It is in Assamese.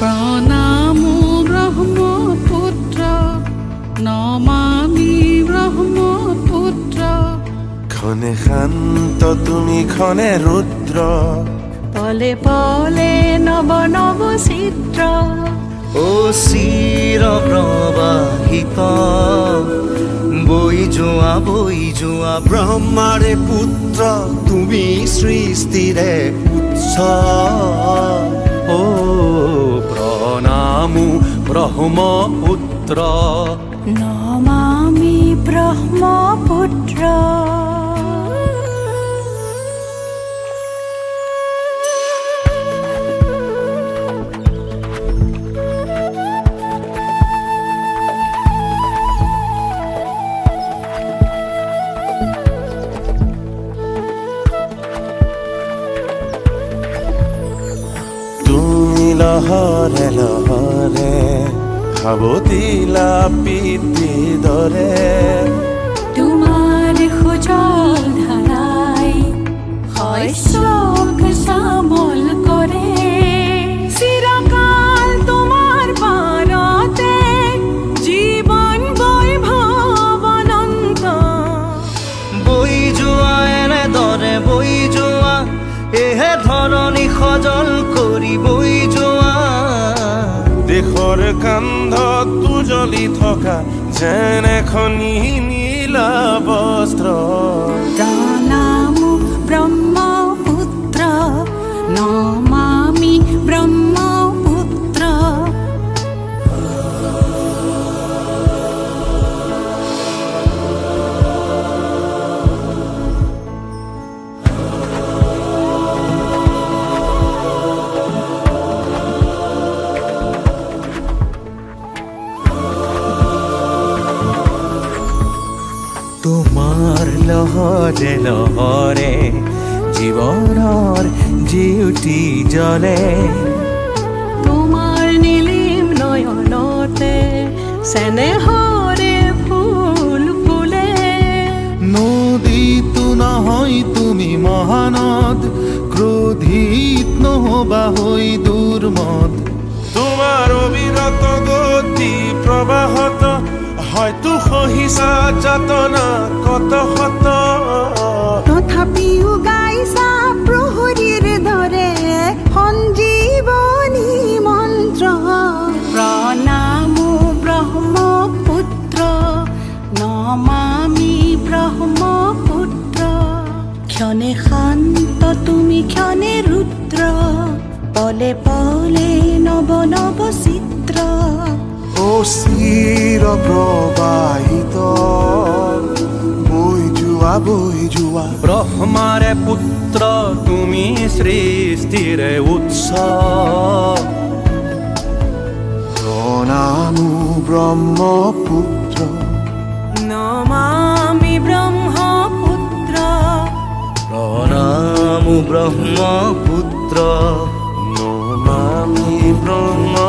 প্ৰণামো ব্ৰহ্মপুত্ৰ নমামি ব্ৰহ্মপুত্ৰ ক্ষণে শান্ত তুমি ক্ষণে ৰুদ্ৰ পলে পলে নব নব চিত্ৰ ও চিৰ প্ৰবাহিত বৈ যোৱা ব্ৰহ্মাৰে পুত্ৰ তুমি সৃষ্টিৰে উৎস ও প্ৰণামো ব্ৰহ্মপুত্ৰ নমামি ব্ৰহ্মপুত্ৰ লহৰে লহৰে সাৱতিলা পিতৃ দৰে তোমাৰ সুজল ধাৰাই শস্যক শ্যামল কৰে চিৰকাল তোমাৰ পাৰতে জীৱন বৈভৱ অনন্ত বৈ যোৱা এনেদৰে বৈ যোৱা এহে ধৰণী সজল কৰি বৈ যোৱা দেশৰ কান্ধত তুজলি থকা যেন এখনি নীলা বস্ত্ৰ প্ৰণামো ব্ৰহ্মপুত্ৰ নমামি ব্ৰহ্মপুত্ৰ তোমাৰ লহৰে লহৰে জীৱনৰ জিউতি জ্বলে তোমাৰ নীলিম নয়নতে চেনেহৰে ফুল ফুলে নদীতো নহয় তুমি মহানদ ক্ৰোধিত নহবা হৈ দুৰ্মদ তোমাৰ অবিৰত গতি প্ৰবাহত হয়তো সহিছা যাতনা কত শত তথাপিও গাইছা প্ৰহৰীৰ দৰে সঞ্জীৱনী মন্ত্ৰ প্ৰণামো ব্ৰহ্মপুত্ৰ নমামি ব্ৰহ্মপুত্ৰ ক্ষণে শান্ত তুমি ক্ষণে ৰুদ্ৰ পলে পলে নব নব চিত্ৰ ও চিৰ প্ৰবাহিত বৈ যোৱা ব্ৰহ্মাৰে পুত্ৰ তুমি সৃষ্টিৰে উৎস প্ৰণামো ব্ৰহ্মপুত্ৰ নমামি ব্ৰহ্মপুত্ৰ প্ৰণামো ব্ৰহ্মপুত্ৰ নমামি ব্ৰহ্ম